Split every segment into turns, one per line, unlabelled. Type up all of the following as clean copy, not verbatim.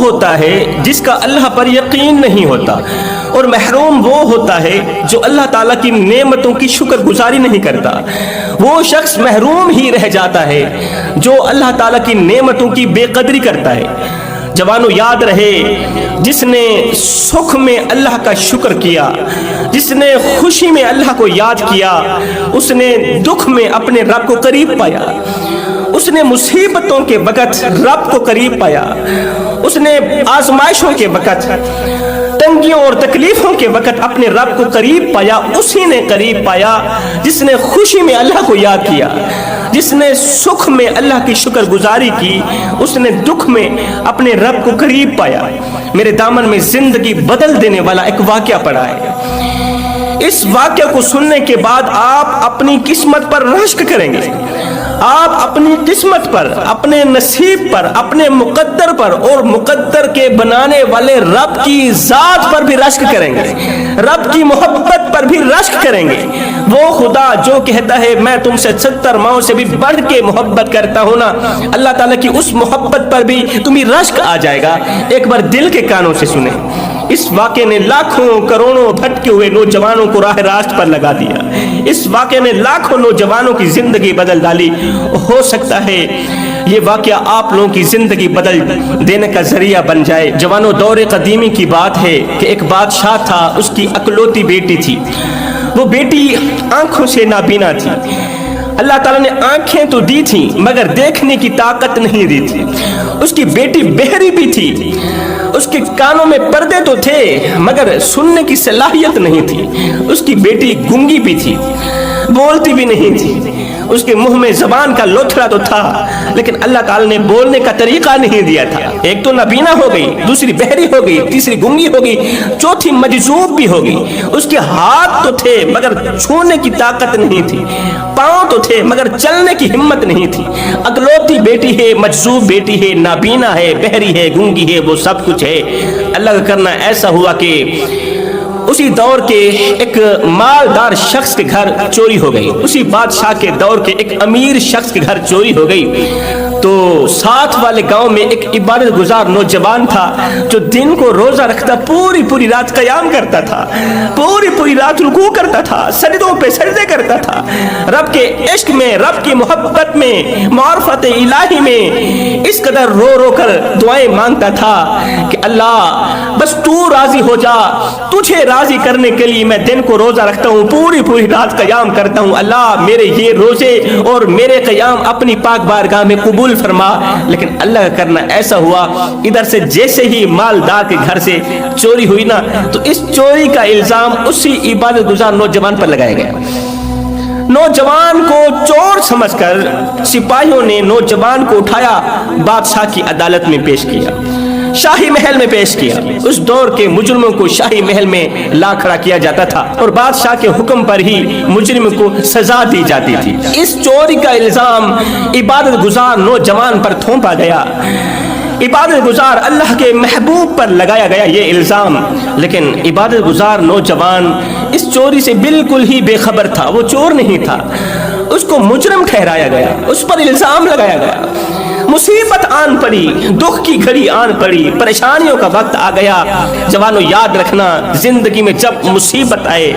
ہوتا ہے جس کا اللہ پر یقین نہیں ہوتا، اور محروم وہ ہوتا ہے جو اللہ تعالیٰ کی نعمتوں کی شکر گزاری نہیں کرتا۔ وہ شخص محروم ہی رہ جاتا ہے جو اللہ تعالیٰ کی نعمتوں کی بے قدری کرتا ہے۔ جوانوں یاد رہے، جس نے سکھ میں اللہ کا شکر کیا، جس نے خوشی میں اللہ کو یاد کیا، اس نے دکھ میں اپنے رب کو قریب پایا، اس نے مصیبتوں کے وقت رب کو قریب پایا، اس نے آزمائشوں کے وقت، تنگیوں اور تکلیفوں کے وقت اپنے رب کو قریب پایا۔ اسی نے قریب پایا جس نے خوشی میں اللہ کو یاد کیا، جس نے سکھ میں اللہ کی شکر گزاری کی، اس نے دکھ میں اپنے رب کو قریب پایا۔ میرے دامن میں زندگی بدل دینے والا ایک واقعہ پڑا ہے۔ اس واقعہ کو سننے کے بعد آپ اپنی قسمت پر رشک کریں گے، آپ اپنی قسمت پر، اپنے نصیب پر، اپنے مقدر پر اور مقدر کے بنانے والے رب کی ذات پر بھی رشک کریں گے، رب کی محبت پر بھی رشک کریں گے۔ وہ خدا جو کہتا ہے میں تم سے 70 ماؤں سے بھی بڑھ کے محبت کرتا ہوں نا، اللہ تعالیٰ کی اس محبت پر بھی تمہیں رشک آ جائے گا۔ ایک بار دل کے کانوں سے سنیں۔ اس واقعے نے لاکھوں کروڑوں بھٹکے ہوئے نوجوانوں کو راہ راست پر لگا دیا۔ اس واقعے نے لاکھوں نوجوانوں کی زندگی بدل ڈالی۔ ہو سکتا ہے یہ واقعہ آپ لوگوں کی زندگی بدل دینے کا ذریعہ بن جائے۔ جوانوں، دور قدیمی کی بات ہے کہ ایک بادشاہ تھا، اس کی اکلوتی بیٹی تھی۔ وہ بیٹی آنکھوں سے نابینا تھی۔ اللہ تعالیٰ نے آنکھیں تو دی تھی مگر دیکھنے کی طاقت نہیں دی تھی۔ اس کی بیٹی بہری بھی تھی، اس کے کانوں میں پردے تو تھے مگر سننے کی صلاحیت نہیں تھی۔ اس کی بیٹی گونگی بھی تھی، بولتی بھی نہیں تھی۔ اس کے منہ میں زبان کا لوتھڑا تو تھا لیکن اللہ تعالیٰ نے بولنے کا طریقہ نہیں دیا تھا۔ ایک تو نابینا ہو گئی، دوسری بہری ہو گئی، تیسری گونگی ہو گئی، چوتھی مجذوب بھی ہو گئی۔ اس کے ہاتھ تو تھے مگر چھونے کی طاقت نہیں تھی، پاؤں تو تھے مگر چلنے کی ہمت نہیں تھی۔ اکلوتی بیٹی ہے، مجذوب بیٹی ہے، نابینا ہے، بہری ہے، گونگی ہے، وہ سب کچھ ہے۔ اللہ کا کرنا ایسا ہوا کہ اسی دور کے ایک مالدار شخص کے گھر چوری ہو گئی، اسی بادشاہ کے دور کے ایک امیر شخص کے گھر چوری ہو گئی۔ تو ساتھ والے گاؤں میں ایک عبادت گزار نوجوان تھا جو دن کو روزہ رکھتا، پوری رات قیام کرتا تھا، پوری رات رکوع کرتا تھا، سجدوں پہ سجدے کرتا تھا، رب کے عشق میں، رب کی محبت میں، معرفت الہی میں اس قدر رو رو کر دعائیں مانگتا تھا کہ اللہ بس تو راضی ہو جا، تجھے راضی کرنے کے لیے میں دن کو روزہ رکھتا ہوں، پوری رات قیام کرتا ہوں، اللہ میرے یہ روزے اور میرے قیام اپنی پاک بارگاہ میں قبول فرما۔ لیکن اللہ کا کرنا ایسا ہوا، ادھر سے جیسے ہی مالدار کے گھر سے چوری ہوئی نا، تو اس چوری کا الزام اسی عبادت گزار نوجوان پر لگایا گیا۔ نوجوان کو چور سمجھ کر سپاہیوں نے نوجوان کو اٹھایا، بادشاہ کی عدالت میں پیش کیا، شاہی محل میں پیش کیا۔ اس دور کے مجرموں کو شاہی محل میں لا کھڑا کیا جاتا تھا اور بادشاہ کے حکم پر ہی مجرم کو سزا دی جاتی تھی۔ اس چوری کا الزام عبادت گزار نوجوان پر تھوپا گیا، عبادت گزار اللہ کے محبوب پر لگایا گیا یہ الزام۔ لیکن عبادت گزار نوجوان اس چوری سے بالکل ہی بے خبر تھا، وہ چور نہیں تھا، اس کو مجرم ٹھہرایا گیا، اس پر الزام لگایا گیا۔ مصیبت آن پڑی، دکھ کی گھڑی آن پڑی، پریشانیوں کا وقت آ گیا۔ جوانوں یاد رکھنا، زندگی میں جب مصیبت آئے،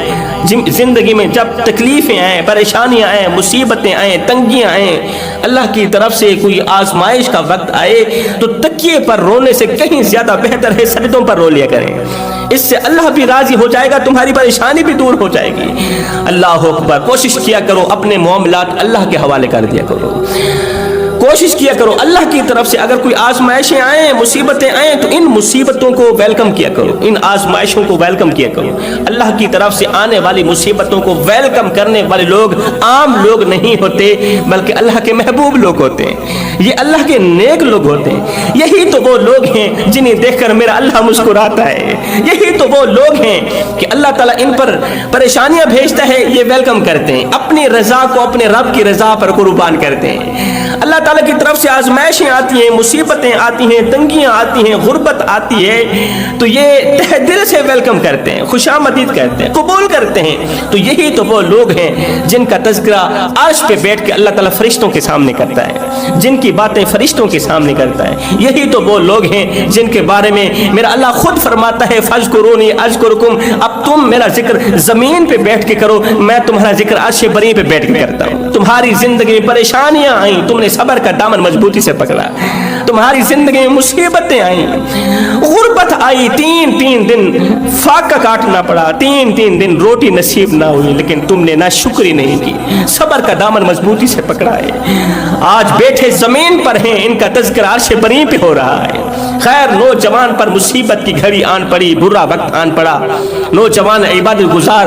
زندگی میں جب تکلیفیں آئیں، پریشانیاں آئیں، مصیبتیں آئیں، تنگیاں آئیں، اللہ کی طرف سے کوئی آزمائش کا وقت آئے تو تکیے پر رونے سے کہیں زیادہ بہتر ہے سجدوں پر رو لیا کریں۔ اس سے اللہ بھی راضی ہو جائے گا، تمہاری پریشانی بھی دور ہو جائے گی۔ اللہ اکبر۔ کوشش کیا کرو اپنے معاملات اللہ کے حوالے کر دیا کرو، کوشش کیا کرو اللہ کی طرف سے اگر کوئی آزمائشیں آئیں، مصیبتیں آئیں تو ان مصیبتوں کو ویلکم کیا کرو، ان آزمائشوں کو ویلکم کیا کرو۔ اللہ کی طرف سے آنے والی مصیبتوں کو ویلکم کرنے والے لوگ عام لوگ نہیں ہوتے بلکہ اللہ کے محبوب لوگ ہوتے ہیں، یہ اللہ کے نیک لوگ ہوتے ہیں۔ یہی تو وہ لوگ ہیں جنہیں دیکھ کر میرا اللہ مسکراتا ہے، یہی تو وہ لوگ ہیں کہ اللہ تعالیٰ ان پر پریشانیاں بھیجتا ہے، یہ ویلکم کرتے ہیں، اپنی رضا کو اپنے رب کی رضا پر قربان کرتے ہیں۔ اللہ تعالیٰ کی طرف سے آزمائشیں آتی ہیں، مصیبتیں آتی ہیں، تنگیاں آتی ہیں، غربت آتی ہے، تو یہ تہ دل سے ویلکم کرتے ہیں، خوش آمدید کرتے ہیں، قبول کرتے ہیں۔ تو یہی تو وہ لوگ ہیں جن کا تذکرہ عرش پہ بیٹھ کے اللہ تعالیٰ فرشتوں کے سامنے کرتا ہے، جن کی باتیں فرشتوں کے سامنے کرتا ہے۔ یہی تو وہ لوگ ہیں جن کے بارے میں میرا اللہ خود فرماتا ہے فَاذْكُرُونِي أَذْكُرْكُمْ، اب تم میرا ذکر زمین پہ بیٹھ کے کرو، میں تمہارا ذکر عرش بری پہ بیٹھ کے کرتا ہوں۔ تمہاری زندگی میں پریشانیاں آئیں، تم نے صبر کا دامن مضبوطی سے پکڑا، تمہاری زندگی میں مصیبتیں آئیں، غربت آئی، تین دن فاقہ کاٹنا پڑا، تین دن روٹی نصیب نہ ہوئی، لیکن تم نے نہ شکری نہیں کی، صبر کا دامن مضبوطی سے پکڑا ہے۔ آج بیٹھے زمین پر ہیں، ان کا تذکرہ عرش بری پہ ہو رہا ہے۔ خیر، نوجوان پر مصیبت کی گھڑی آن پڑی، برا وقت آن پڑا، نوجوان عبادت گزار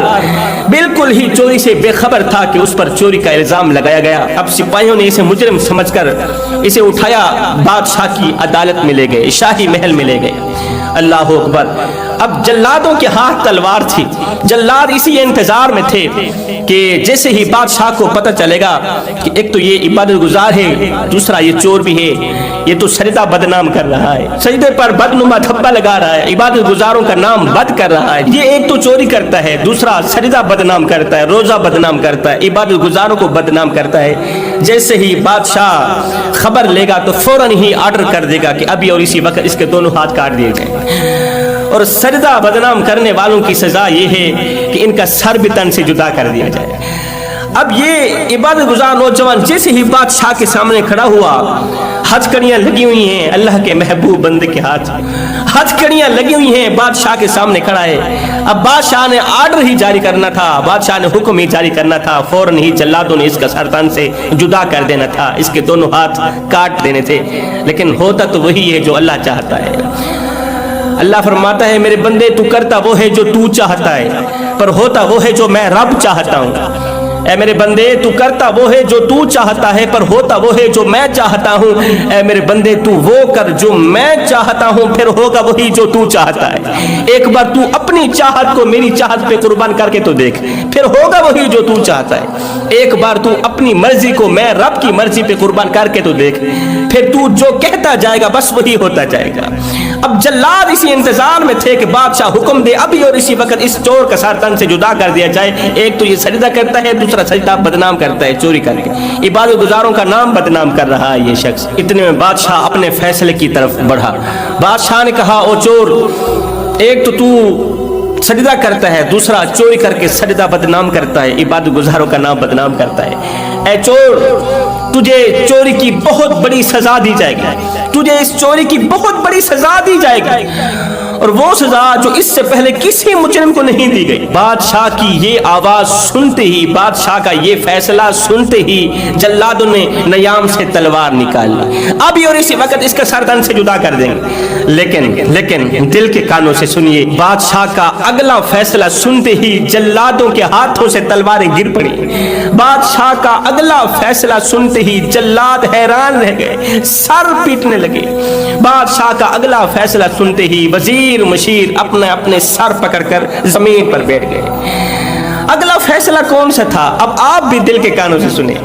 بالکل ہی چوری سے بے خبر تھا کہ اس پر چوری کا الزام لگایا گیا۔ اب سپاہیوں نے اسے مجرم سمجھ کر اسے اٹھایا، بادشاہ کی عدالت میں لے گئے، شاہی محل میں لے گئے۔ اللہ اکبر۔ اب جلادوں کے ہاتھ تلوار تھی، جلاد اسی انتظار میں تھے کہ جیسے ہی بادشاہ کو پتہ چلے گا کہ ایک تو یہ عبادت گزار ہے، دوسرا یہ چور بھی ہے، یہ تو سجدہ بدنام کر رہا ہے، سجدے پر بدنما دھبا لگا رہا ہے، عبادت گزاروں کا نام بد کر رہا ہے، یہ ایک تو چوری کرتا ہے، دوسرا سجدہ بدنام کرتا ہے، روزہ بدنام کرتا ہے، عبادت گزاروں کو بدنام کرتا ہے۔ جیسے ہی بادشاہ خبر لے گا تو فوراً ہی آرڈر کر دے گا کہ ابھی اور اسی وقت اس کے دونوں ہاتھ کاٹ دیے جائیں، اور سجدہ بدنام کرنے والوں کی سزا یہ ہے کہ ان کا سر بھی تن سے جدا کر دیا جائے۔ اب یہ عبادت گزار نوجوان جیسے ہی بادشاہ کے سامنے کھڑا ہوا، ہتھکڑیاں لگی ہوئی ہیں اللہ کے محبوب بندے کے ہاتھ، ہتھکڑیاں لگی ہوئی ہیں، بادشاہ کے سامنے کھڑا ہے۔ اب بادشاہ نے آرڈر ہی جاری کرنا تھا، بادشاہ نے حکم ہی جاری کرنا تھا، فوراً ہی جلادوں نے اس کا سر تن سے جدا کر دینا تھا، اس کے دونوں ہاتھ کاٹ دینے تھے، لیکن ہوتا تو وہی ہے جو اللہ چاہتا ہے۔ اللہ فرماتا ہے میرے بندے تو کرتا وہ ہے جو تو چاہتا ہے، پر ہوتا وہ ہے جو میں رب چاہتا ہوں۔ اے میرے بندے تو کرتا وہ ہے جو تو چاہتا ہے، پر ہوتا وہ ہے جو میں چاہتا ہوں۔ اے میرے بندے تو وہ کر جو میں چاہتا ہوں، پھر ہوگا وہی جو تو چاہتا ہے۔ ایک بار تو اپنی چاہت کو میری چاہت پہ قربان کر کے تو دیکھ، پھر ہوگا وہی جو تو چاہتا ہے۔ ایک بار تو اپنی مرضی کو میں رب کی مرضی پہ قربان کر کے تو دیکھ، پھر تو جو کہتا جائے گا بس وہی ہوتا جائے گا۔ اب جلاد اسی انتظار میں تھے کہ بادشاہ حکم دے ابھی اور اسی وقت اس چور کا سر تن سے جدا کر دیا جائے۔ ایک تو یہ سجدہ کرتا ہے، دوسرا سجدہ بدنام کرتا ہے چوری کر کے، عبادت گزاروں کا نام بدنام کر رہا ہے یہ شخص۔ اتنے میں بادشاہ اپنے فیصلے کی طرف بڑھا۔ بادشاہ نے کہا او چور، ایک تو سجدہ کرتا ہے، دوسرا چوری کر کے سجدہ بدنام کرتا ہے، عبادت گزاروں کا نام بدنام کرتا ہے۔ اے چور، تجھے چوری کی بہت بڑی سزا دی جائے گی، تجھے اس چوری کی بہت بڑی سزا دی جائے گی، اور وہ سزا جو اس سے پہلے کسی مجرم کو نہیں دی گئی۔ بادشاہ کی یہ آواز سنتے ہی، بادشاہ کا یہ فیصلہ سنتے ہی جلادوں نے نیام سے تلوار نکال لی، ابھی اور اسی وقت اس کا سر تن سے جدا کر دیں گے۔ لیکن دل کے کانوں سے سنیے، بادشاہ کا اگلا فیصلہ سنتے ہی جلادوں کے ہاتھوں سے تلواریں گر پڑی۔ بادشاہ کا اگلا فیصلہ سنتے ہی جلاد حیران رہ گئے، سر پیٹنے لگے۔ بادشاہ کا اگلا فیصلہ سنتے ہی وزیر مشیر اپنے سر پکڑ کر زمین پر بیٹھ گئے۔ اگلا فیصلہ کون سا تھا؟ اب آپ بھی دل کے کانوں سے سنیں۔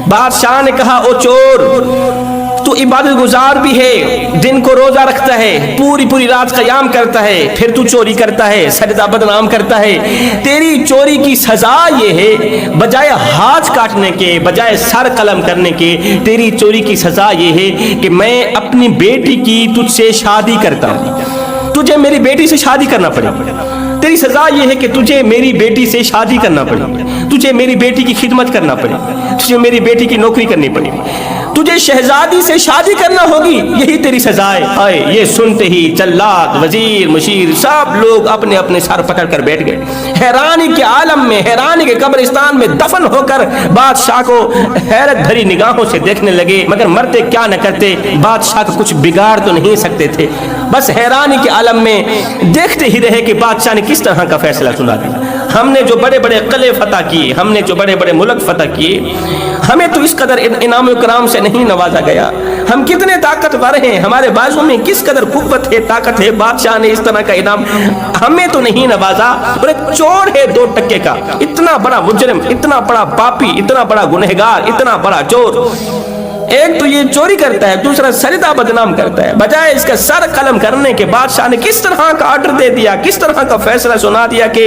بادشاہ نے کہا او چور، تو عبادت گزار بھی ہے، دن کو روزہ رکھتا ہے، پوری رات قیام کرتا ہے، پھر تو چوری کرتا ہے، سجدہ بدنام کرتا ہے۔ تیری چوری کی سزا یہ ہے، بجائے ہاتھ کاٹنے کے، بجائے سر قلم کرنے کے، تیری چوری کی سزا یہ ہے کہ میں اپنی بیٹی کی تجھ سے شادی کرتا ہوں، تجھے میری بیٹی سے شادی کرنا پڑے گا۔ تیری سزا یہ ہے کہ تجھے میری بیٹی سے شادی کرنا پڑے گی، تجھے میری بیٹی کی خدمت کرنا پڑے گی، تجھے میری بیٹی کی نوکری کرنی پڑے گی، تجھے شہزادی سے شادی کرنا ہوگی، یہی تیری سزا ہے۔ یہ سنتے ہی جلاد، وزیر مشیر سب لوگ اپنے اپنے سر پکڑ کر بیٹھ گئے، حیرانی کے عالم میں، حیرانی کے قبرستان میں دفن ہو کر بادشاہ کو حیرت بھری نگاہوں سے دیکھنے لگے، مگر مرتے کیا نہ کرتے، بادشاہ کو کچھ بگاڑ تو نہیں سکتے تھے، بس حیرانی کے عالم میں دیکھتے ہی رہے کہ بادشاہ نے کس طرح کا فیصلہ سنا دیا۔ ہم نے جو بڑے بڑے قلعے فتح کیے، ہم نے جو بڑے بڑے ملک فتح کیے، ہمیں تو اس قدر انعام و کرام سے نہیں نوازا گیا، ہم کتنے طاقتور ہیں، ہمارے بازو میں کس قدر قوت ہے، طاقت ہے، بادشاہ نے اس طرح کا انعام ہمیں تو نہیں نوازا، اور ایک چور ہے 2 ٹکے کا، اتنا بڑا مجرم، اتنا بڑا پاپی، اتنا بڑا گنہگار، اتنا بڑا چور، ایک تو یہ چوری کرتا ہے، دوسرا سردا بدنام کرتا ہے، بجائے اس کا سر قلم کرنے کے بادشاہ نے کس طرح کا آرڈر دے دیا، کس طرح کا فیصلہ سنا دیا کہ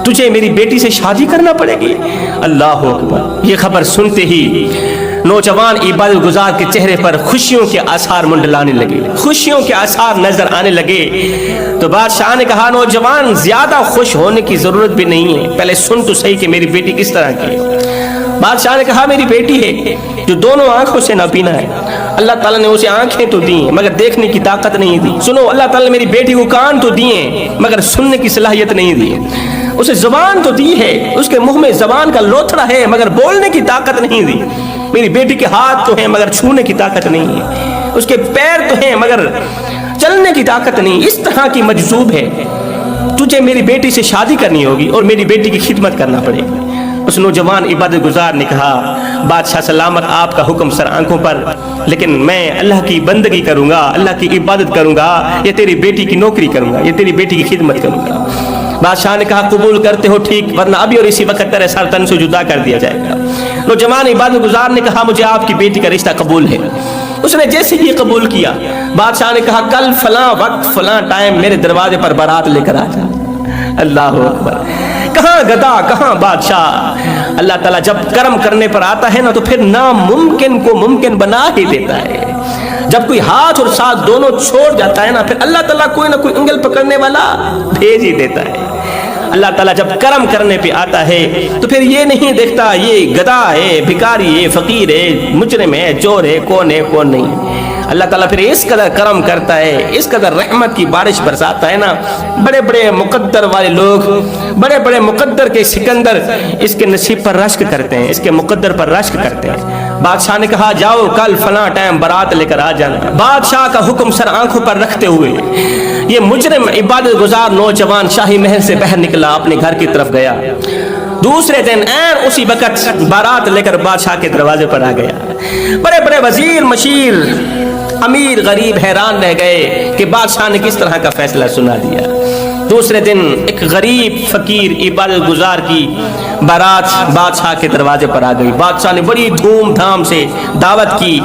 تجھے میری بیٹی سے شادی کرنا پڑے گی۔ اللہ اکبر۔ یہ خبر سنتے ہی نوجوان عبادت گزار کے چہرے پر خوشیوں کے آثار منڈلانے لگے، خوشیوں کے آثار نظر آنے لگے۔ تو بادشاہ نے کہا نوجوان زیادہ خوش ہونے کی ضرورت بھی نہیں ہے، پہلے سن تو صحیح کہ میری بیٹی کس طرح کی ہے۔ بادشاہ نے کہا میری بیٹی ہے جو دونوں آنکھوں سے نابینا ہے، اللہ تعالیٰ نے اسے آنکھیں تو دی ہیں مگر دیکھنے کی طاقت نہیں دی۔ سنو، اللہ تعالیٰ نے میری بیٹی کو کان تو دیے مگر سننے کی صلاحیت نہیں دی۔ اسے زبان تو دی ہے، اس کے منہ میں زبان کا لوتھڑا ہے مگر بولنے کی طاقت نہیں دی۔ میری بیٹی کے ہاتھ تو ہیں مگر چھونے کی طاقت نہیں ہے، اس کے پیر تو ہیں مگر چلنے کی طاقت نہیں۔ اس طرح کی مجذوب ہے، تجھے میری بیٹی سے شادی کرنی ہوگی اور میری بیٹی کی خدمت کرنا پڑے گی۔ اس نوجوان عبادت گزار نے کہا بادشاہ سلامت، آپ کا حکم سر آنکھوں پر، لیکن میں اللہ کی بندگی کروں گا، اللہ کی عبادت کروں گا، یا تیری بیٹی کی نوکری کروں گا، یا تیری بیٹی کی خدمت کروں گا۔ بادشاہ نے کہا قبول کرتے ہو ٹھیک، ورنہ ابھی اور اسی وقت تیرے سر تن سے جدا کر دیا جائے گا۔ نوجوان عبادت گزار نے کہا مجھے آپ کی بیٹی کا رشتہ قبول ہے۔ اس نے جیسے ہی قبول کیا، بادشاہ نے کہا کل فلاں وقت فلاں ٹائم میرے دروازے پر بارات لے کر آ جا۔ اللہ اکبر۔ کہاں گدا کہاں بادشاہ۔ اللہ تعالیٰ جب کرم کرنے پر آتا ہے نا تو پھر ناممکن کو ممکن بنا ہی دیتا ہے۔ جب کوئی ہاتھ اور ساتھ دونوں چھوڑ جاتا ہے نا پھر اللہ تعالیٰ کوئی نہ کوئی انگل پکڑنے والا بھیج ہی دیتا ہے۔ اللہ تعالیٰ جب کرم کرنے پہ آتا ہے تو پھر یہ نہیں دیکھتا یہ گدا ہے، بھکاری ہے، فقیر ہے، مجرم ہے، چور ہے، کون نہیں۔ اللہ تعالیٰ پھر اس قدر کرم کرتا ہے، اس قدر رحمت کی بارش برساتا ہے نا، بڑے بڑے مقدر والے لوگ، بڑے بڑے مقدر کے سکندر اس کے نصیب پر رشک کرتے ہیں، اس کے مقدر پر رشک کرتے ہیں۔ بادشاہ نے کہا جاؤ کل فلاں ٹائم بارات لے کر آ جانا۔ بادشاہ کا حکم سر آنکھوں پر رکھتے ہوئے یہ مجرم عبادت گزار نوجوان شاہی محل سے باہر نکلا، اپنے گھر کی طرف گیا۔ دوسرے دن عین اسی وقت بارات لے کر بادشاہ کے دروازے پر آ گیا۔ بڑے بڑے وزیر مشیر امیر غریب حیران رہ گئے کہ بادشاہ نے کس طرح کا فیصلہ سنا دیا۔ دوسرے دن ایک غریب فقیر عبادت گزار کی بارات بادشاہ کے دروازے پر آ گئی۔ بادشاہ نے بڑی دھوم دھام سے دعوت کی،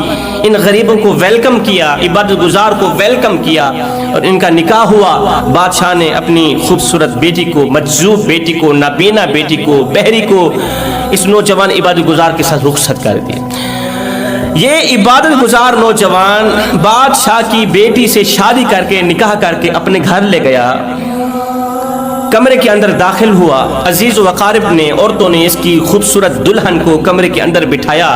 ان غریبوں کو ویلکم کیا، عبادت گزار کو ویلکم کیا اور ان کا نکاح ہوا۔ بادشاہ نے اپنی خوبصورت بیٹی کو، مجذوب بیٹی کو، نابینا بیٹی کو، بہری کو اس نوجوان عبادت گزار کے ساتھ رخصت کر دی۔ یہ عبادت گزار نوجوان بادشاہ کی بیٹی سے شادی کر کے نکاح کر کے اپنے گھر لے گیا، کمرے کے اندر داخل ہوا۔ عزیز و اقارب نے، عورتوں نے اس کی خوبصورت دلہن کو کمرے کے اندر بٹھایا۔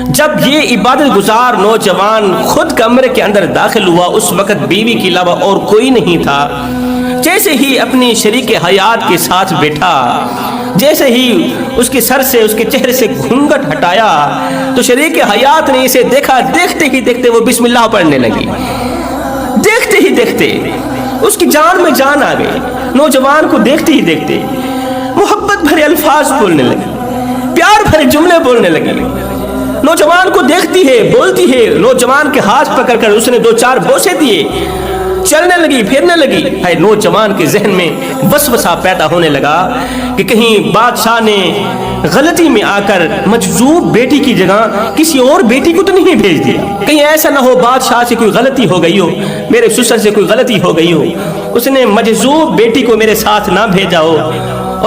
جب یہ عبادت گزار نوجوان خود کمرے کے اندر داخل ہوا اس وقت بیوی کے علاوہ اور کوئی نہیں تھا۔ جیسے ہی اپنی شریک حیات کے ساتھ بیٹھا، جیسے ہی اس کے سر سے، اس کے چہرے سے گھونگھٹ ہٹایا تو شریک حیات نے اسے دیکھا، دیکھتے ہی دیکھتے وہ بسم اللہ پڑھنے لگی۔ دیکھتے ہی دیکھتے اس کی جان میں جان آ گئی۔ نوجوان کو دیکھتے ہی دیکھتے محبت بھرے الفاظ بولنے لگی، پیار بھرے جملے بولنے لگی۔ نوجوان کو دیکھتی ہے، بولتی ہے، نوجوان کے ہاتھ پکڑ کر اس نے 2-4 بوسے دیے، چلنے لگی، پھرنے لگی۔ ہے نوجوان کے ذہن میں وسوسہ پیدا ہونے لگا کہ کہیں بادشاہ نے غلطی میں آ کر مجذوب بیٹی کی جگہ کسی اور بیٹی کو تو نہیں بھیج دیا، کہیں ایسا نہ ہو بادشاہ سے کوئی غلطی ہو گئی ہو، میرے سسر سے کوئی غلطی ہو گئی ہو، اس نے مجذوب بیٹی کو میرے ساتھ نہ بھیجا ہو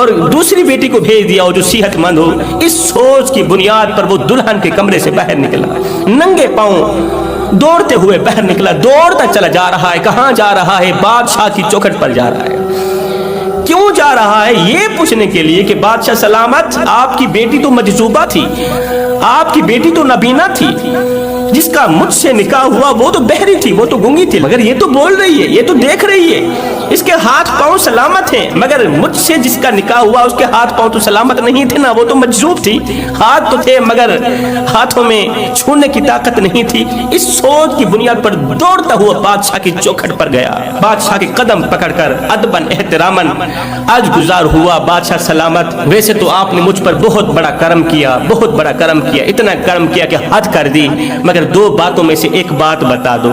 اور دوسری بیٹی کو بھیج دیا ہو جو صحت مند ہو۔ اس سوچ کی بنیاد پر وہ دلہن کے کمرے سے باہر نکلا، ننگے پاؤں دوڑتے ہوئے باہر نکلا، دوڑتا چلا جا رہا ہے۔ کہاں جا رہا ہے؟ بادشاہ کی چوکھٹ پر جا رہا ہے۔ کیوں جا رہا ہے؟ یہ پوچھنے کے لیے کہ بادشاہ سلامت، آپ کی بیٹی تو مجذوبہ تھی، آپ کی بیٹی تو نابینا تھی، جس کا مجھ سے نکاح ہوا وہ تو بہری تھی، وہ تو گونگی تھی، مگر یہ تو بول رہی ہے، یہ تو دیکھ رہی ہے، اس کے ہاتھ پاؤں سلامت ہیں، مگر مجھ سے جس کا نکاح ہوا اس کے ہاتھ پاؤں تو سلامت نہیں تھے نا، وہ تو مجذوب تھی، ہاتھ تو تھے مگر ہاتھوں میں چھونے کی طاقت نہیں تھی۔ اس سوچ کی بنیاد پر دوڑتا ہوا بادشاہ کی چوکھٹ پر گیا، بادشاہ کے قدم پکڑ کر ادباً احتراماً آج گزار ہوا بادشاہ سلامت، ویسے تو آپ نے مجھ پر بہت بڑا کرم کیا، بہت بڑا کرم کیا، اتنا کرم کیا کہ حد کر دی، مگر 2 باتوں میں سے ایک بات بتا دو۔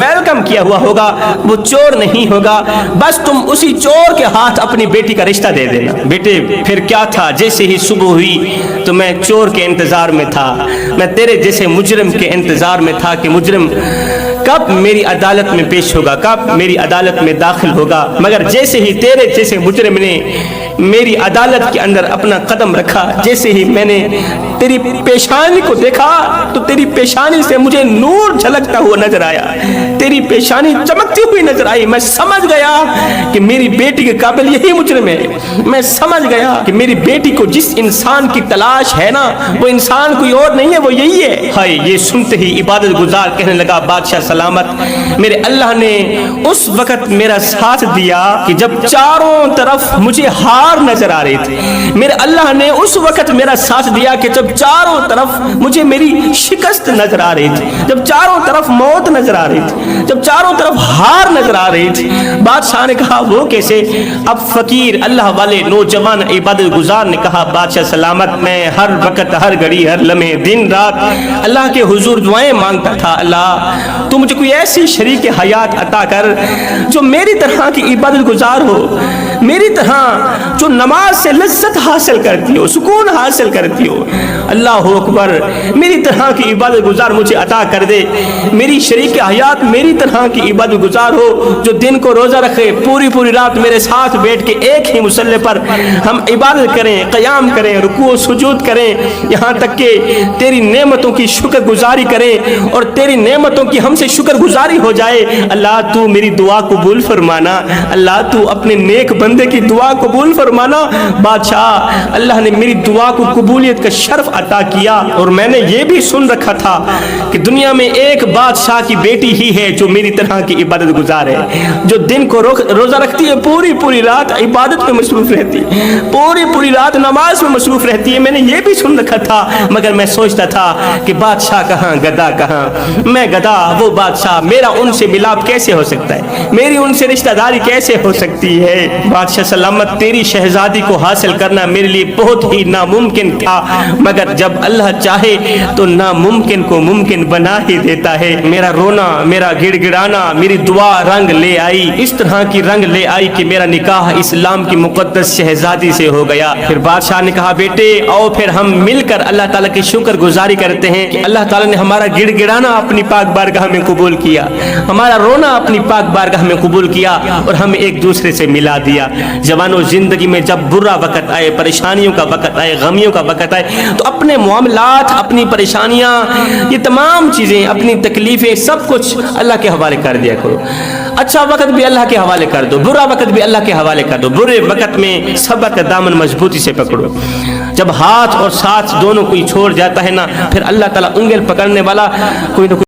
ویلکم کیا ہوا ہوگا، وہ چور نہیں ہوگا، بس تم اسی چور کے ہاتھ اپنی بیٹی کا رشتہ دے دینا۔ بیٹے پھر کیا تھا، جیسے ہی صبح ہوئی تو میں چور کے انتظار میں تھا، میں تیرے جیسے مجرم کے انتظار میں تھا کہ مجرم کب میری عدالت میں پیش ہوگا، کب میری عدالت میں داخل ہوگا، مگر جیسے ہی تیرے جیسے مجرم نے میری عدالت کے اندر اپنا قدم رکھا، جیسے ہی میں نے تیری پیشانی کو دیکھا تو تیری پیشانی سے مجھے نور جھلکتا ہوا نظر آیا، تیری پیشانی چمکتی ہوئی نظر آئی۔ میں سمجھ گیا کہ میری بیٹی کے قابل یہی مجرم ہے، میں سمجھ گیا کہ میری بیٹی کو جس انسان کی تلاش ہے نا، وہ انسان کوئی اور نہیں ہے، وہ یہی ہے۔ ہائے، یہ سنتے ہی عبادت گزار کہنے لگا بادشاہ سلامت، میرے اللہ نے اس وقت میرا ساتھ دیا کہ جب چاروں طرف مجھے ہار نظر آ رہی تھی، میرے اللہ نے اس وقت میرا ساتھ دیا کہ جب چاروں طرف مجھے میری شکست نظر آ رہی تھی، جب چاروں طرف موت نظر آ رہی تھی، جب چاروں طرف ہار نظر آ رہی تھی۔ بادشاہ نے کہا وہ کیسے؟ اب فقیر اللہ والے نوجوان عبادت گزار نے کہا بادشاہ سلامت، میں ہر وقت ہر گھڑی ہر لمحے دن رات اللہ کے حضور دعائیں مانگتا تھا، اللہ تو مجھے کوئی ایسی شریک حیات عطا کر جو میری طرح کی عبادت گزار ہو، میری طرح جو نماز سے لذت حاصل کرتی ہو، سکون حاصل کرتی ہو۔ اللہ اکبر، میری طرح کی عبادت گزار مجھے عطا کر دے، میری شریک حیات میری طرح کی عبادت گزار ہو جو دن کو روزہ رکھے، پوری پوری رات میرے ساتھ بیٹھ کے ایک ہی مصلی پر ہم عبادت کریں، قیام کریں، رکوع و سجود کریں، یہاں تک کہ تیری نعمتوں کی شکر گزاری کریں اور تیری نعمتوں کی ہم سے شکر گزاری ہو جائے۔ اللہ تو میری دعا قبول فرمانا، اللہ تو اپنے نیک بندے کی دعا قبول فرمانا۔ بادشاہ اللہ نے میری دعا کو قبولیت کا شرف عطا کیا، اور میں نے یہ بھی سن رکھا تھا کہ دنیا میں ایک بادشاہ کی بیٹی ہی ہے جو میری طرح کی عبادت گزار ہے، جو دن کو روزہ رکھتی ہے، پوری پوری رات عبادت میں مصروف رہتی ہے، پوری پوری رات نماز میں مصروف رہتی ہے۔ میں نے یہ بھی سن رکھا تھا، مگر میں سوچتا تھا کہ بادشاہ کہاں گدا کہاں، میں گدا وہ بادشاہ، میرا ان سے ملاپ کیسے ہو سکتا ہے، میری ان سے رشتہ داری کیسے ہو سکتی ہے۔ بادشاہ سلامت، تیری شہزادی کو حاصل کرنا میرے لیے بہت ہی ناممکن تھا، مگر جب اللہ چاہے تو ناممکن کو ممکن بنا ہی دیتا ہے۔ میرا رونا، میرا گڑ گڑانا، میری دعا رنگ لے آئی، اس طرح کی رنگ لے آئی کہ میرا نکاح اسلام کی مقدس شہزادی سے ہو گیا۔ پھر بادشاہ نے کہا بیٹے آؤ پھر ہم مل کر اللہ تعالیٰ کی شکر گزاری کرتے ہیں کہ اللہ تعالیٰ نے ہمارا گڑ گڑانا اپنی پاک بارگاہ میں قبول کیا، ہمارا رونا اپنی پاک بارگاہ میں قبول کیا اور ہمیں ایک دوسرے سے ملا دیا۔ جوانوں، زندگی میں جب برا وقت آئے، پریشانیوں کا وقت آئے، غمیوں کا وقت آئے، تو اپنے معاملات، اپنی پریشانیاں، یہ تمام چیزیں، اپنی تکلیفیں، سب کچھ اللہ کے حوالے کر دیا کرو۔ اچھا وقت بھی اللہ کے حوالے کر دو، برا وقت بھی اللہ کے حوالے کر دو۔ برے وقت میں صبر کا دامن مضبوطی سے پکڑو۔ جب ہاتھ اور ساتھ دونوں کوئی چھوڑ جاتا ہے نا، پھر اللہ تعالیٰ انگل پکڑنے والا کوئی نہ کوئی